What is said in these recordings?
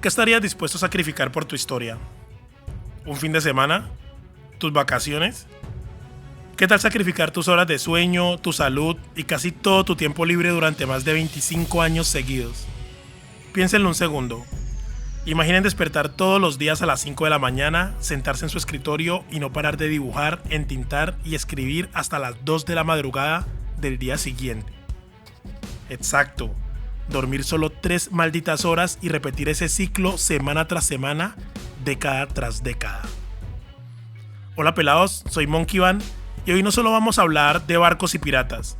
¿Qué estarías dispuesto a sacrificar por tu historia? ¿Un fin de semana? ¿Tus vacaciones? ¿Qué tal sacrificar tus horas de sueño, tu salud y casi todo tu tiempo libre durante más de 25 años seguidos? Piénsenlo un segundo. Imaginen despertar todos los días a las 5 de la mañana, sentarse en su escritorio y no parar de dibujar, entintar y escribir hasta las 2 de la madrugada del día siguiente. Exacto. Dormir solo 3 malditas horas y repetir ese ciclo semana tras semana, década tras década. Hola pelados, soy Monkey Van y hoy no solo vamos a hablar de barcos y piratas.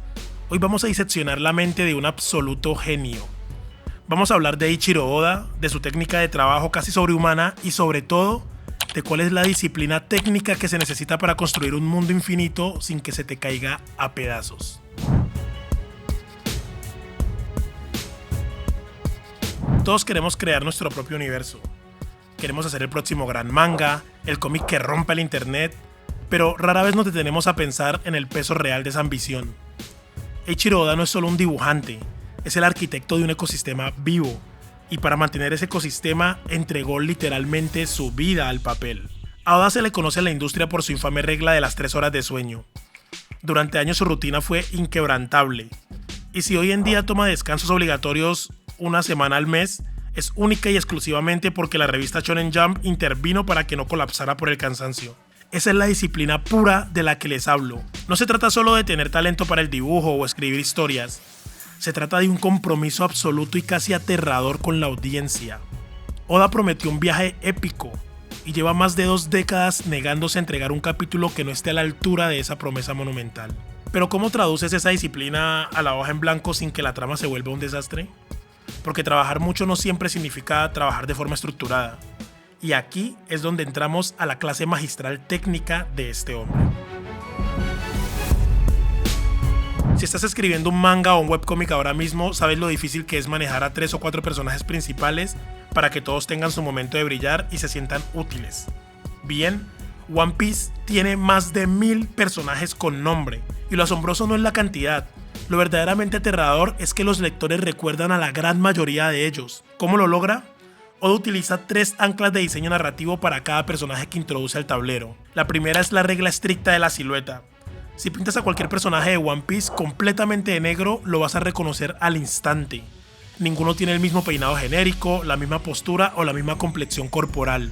Hoy vamos a diseccionar la mente de un absoluto genio. Vamos a hablar de Eiichiro Oda, de su técnica de trabajo casi sobrehumana y sobre todo, de cuál es la disciplina técnica que se necesita para construir un mundo infinito sin que se te caiga a pedazos. Todos queremos crear nuestro propio universo. Queremos hacer el próximo gran manga, el cómic que rompa el internet, pero rara vez nos detenemos a pensar en el peso real de esa ambición. Eiichiro Oda no es solo un dibujante, es el arquitecto de un ecosistema vivo, y para mantener ese ecosistema entregó literalmente su vida al papel. A Oda se le conoce en la industria por su infame regla de las 3 horas de sueño. Durante años su rutina fue inquebrantable, y si hoy en día toma descansos obligatorios una semana al mes, es única y exclusivamente porque la revista Shonen Jump intervino para que no colapsara por el cansancio. Esa es la disciplina pura de la que les hablo. No se trata solo de tener talento para el dibujo o escribir historias. Se trata de un compromiso absoluto y casi aterrador con la audiencia. Oda prometió un viaje épico y lleva más de 2 décadas negándose a entregar un capítulo que no esté a la altura de esa promesa monumental. Pero ¿cómo traduces esa disciplina a la hoja en blanco sin que la trama se vuelva un desastre? Porque trabajar mucho no siempre significa trabajar de forma estructurada. Y aquí es donde entramos a la clase magistral técnica de este hombre. Si estás escribiendo un manga o un webcómic ahora mismo, sabes lo difícil que es manejar a 3 o 4 personajes principales para que todos tengan su momento de brillar y se sientan útiles. Bien, One Piece tiene más de 1000 personajes con nombre, y lo asombroso no es la cantidad. Lo verdaderamente aterrador es que los lectores recuerdan a la gran mayoría de ellos. ¿Cómo lo logra? Oda utiliza 3 anclas de diseño narrativo para cada personaje que introduce al tablero. La primera es la regla estricta de la silueta. Si pintas a cualquier personaje de One Piece completamente de negro, lo vas a reconocer al instante. Ninguno tiene el mismo peinado genérico, la misma postura o la misma complexión corporal.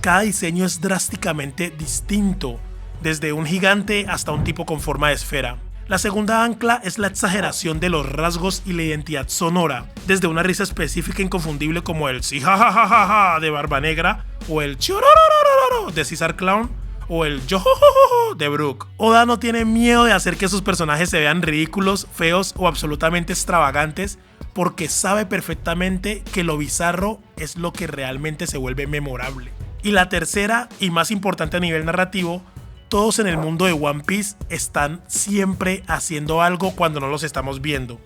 Cada diseño es drásticamente distinto, desde un gigante hasta un tipo con forma de esfera. La segunda ancla es la exageración de los rasgos y la identidad sonora, desde una risa específica e inconfundible como el sí ja ja ja ja ja de Barba Negra, o el chorororororo de Caesar Clown, o el yo jo jo jo jo de Brook. Oda no tiene miedo de hacer que sus personajes se vean ridículos, feos o absolutamente extravagantes, porque sabe perfectamente que lo bizarro es lo que realmente se vuelve memorable. Y la tercera, y más importante a nivel narrativo, todos en el mundo de One Piece están siempre haciendo algo cuando no los estamos viendo.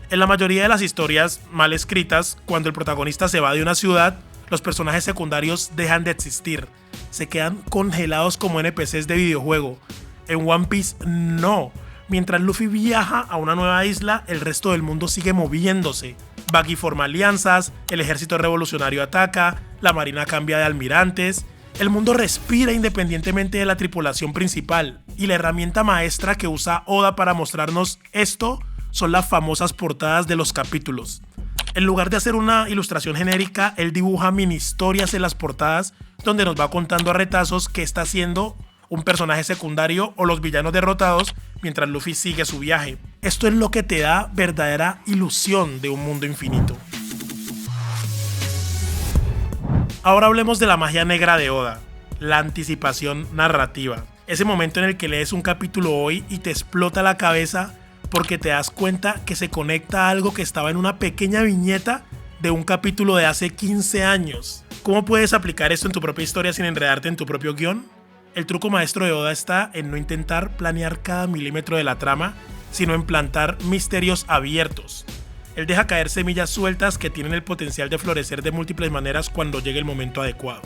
En la mayoría de las historias mal escritas, cuando el protagonista se va de una ciudad, los personajes secundarios dejan de existir. Se quedan congelados como NPCs de videojuego. En One Piece no. Mientras Luffy viaja a una nueva isla, el resto del mundo sigue moviéndose. Buggy forma alianzas, el ejército revolucionario ataca, la marina cambia de almirantes. El mundo respira independientemente de la tripulación principal, y la herramienta maestra que usa Oda para mostrarnos esto son las famosas portadas de los capítulos. En lugar de hacer una ilustración genérica, él dibuja mini historias en las portadas donde nos va contando a retazos qué está haciendo un personaje secundario o los villanos derrotados mientras Luffy sigue su viaje. Esto es lo que te da verdadera ilusión de un mundo infinito. Ahora hablemos de la magia negra de Oda, la anticipación narrativa. Ese momento en el que lees un capítulo hoy y te explota la cabeza porque te das cuenta que se conecta a algo que estaba en una pequeña viñeta de un capítulo de hace 15 años. ¿Cómo puedes aplicar esto en tu propia historia sin enredarte en tu propio guión? El truco maestro de Oda está en no intentar planear cada milímetro de la trama, sino en plantar misterios abiertos. Él deja caer semillas sueltas que tienen el potencial de florecer de múltiples maneras cuando llegue el momento adecuado.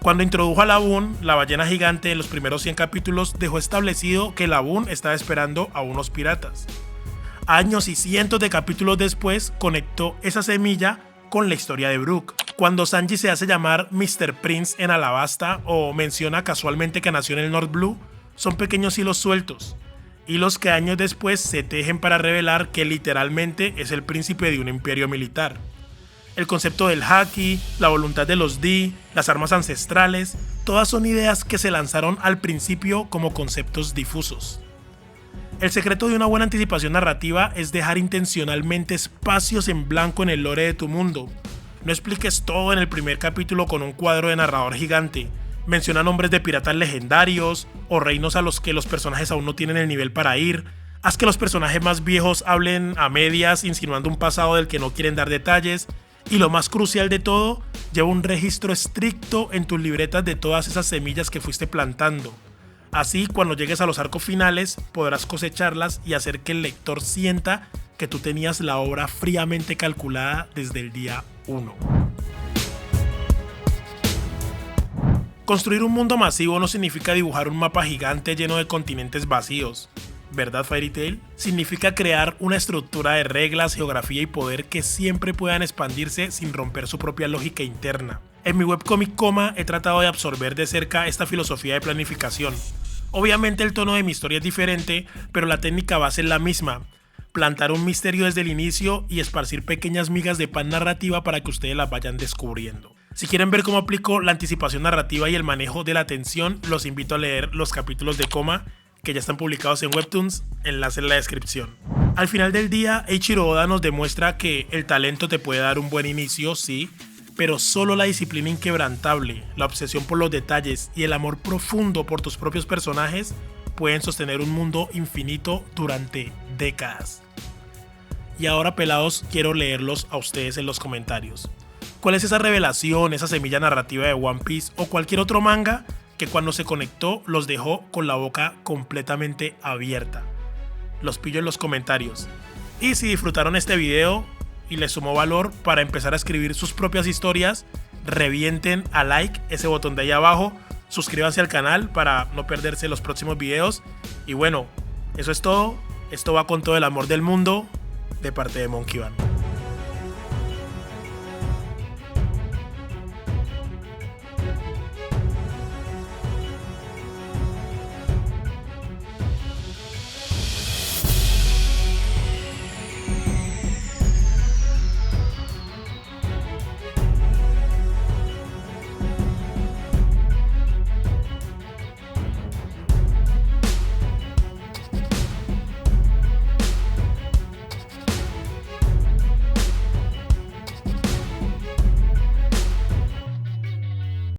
Cuando introdujo a Laboon, la ballena gigante, en los primeros 100 capítulos, dejó establecido que Laboon estaba esperando a unos piratas. Años y cientos de capítulos después, conectó esa semilla con la historia de Brook. Cuando Sanji se hace llamar Mr. Prince en Alabasta o menciona casualmente que nació en el North Blue, son pequeños hilos sueltos, hilos que años después se tejen para revelar que literalmente es el príncipe de un imperio militar. El concepto del haki, la voluntad de los D, las armas ancestrales, todas son ideas que se lanzaron al principio como conceptos difusos. El secreto de una buena anticipación narrativa es dejar intencionalmente espacios en blanco en el lore de tu mundo. No expliques todo en el primer capítulo con un cuadro de narrador gigante. Menciona nombres de piratas legendarios o reinos a los que los personajes aún no tienen el nivel para ir. Haz que los personajes más viejos hablen a medias, insinuando un pasado del que no quieren dar detalles. Y lo más crucial de todo, lleva un registro estricto en tus libretas de todas esas semillas que fuiste plantando. Así, cuando llegues a los arcos finales, podrás cosecharlas y hacer que el lector sienta que tú tenías la obra fríamente calculada desde el día 1. Construir un mundo masivo no significa dibujar un mapa gigante lleno de continentes vacíos, ¿verdad, Fairy Tail? Significa crear una estructura de reglas, geografía y poder que siempre puedan expandirse sin romper su propia lógica interna. En mi webcomic Coma he tratado de absorber de cerca esta filosofía de planificación. Obviamente el tono de mi historia es diferente, pero la técnica base es la misma. Plantar un misterio desde el inicio y esparcir pequeñas migas de pan narrativa para que ustedes las vayan descubriendo. Si quieren ver cómo aplico la anticipación narrativa y el manejo de la tensión, los invito a leer los capítulos de Coma, que ya están publicados en Webtoons, enlace en la descripción. Al final del día, Eiichiro Oda nos demuestra que el talento te puede dar un buen inicio, sí, pero solo la disciplina inquebrantable, la obsesión por los detalles y el amor profundo por tus propios personajes pueden sostener un mundo infinito durante décadas. Y ahora, pelados, quiero leerlos a ustedes en los comentarios. ¿Cuál es esa revelación, esa semilla narrativa de One Piece o cualquier otro manga que cuando se conectó los dejó con la boca completamente abierta? Los pillo en los comentarios. Y si disfrutaron este video y les sumó valor para empezar a escribir sus propias historias, revienten a like ese botón de ahí abajo, suscríbanse al canal para no perderse los próximos videos. Y bueno, eso es todo. Esto va con todo el amor del mundo de parte de Monkey Band.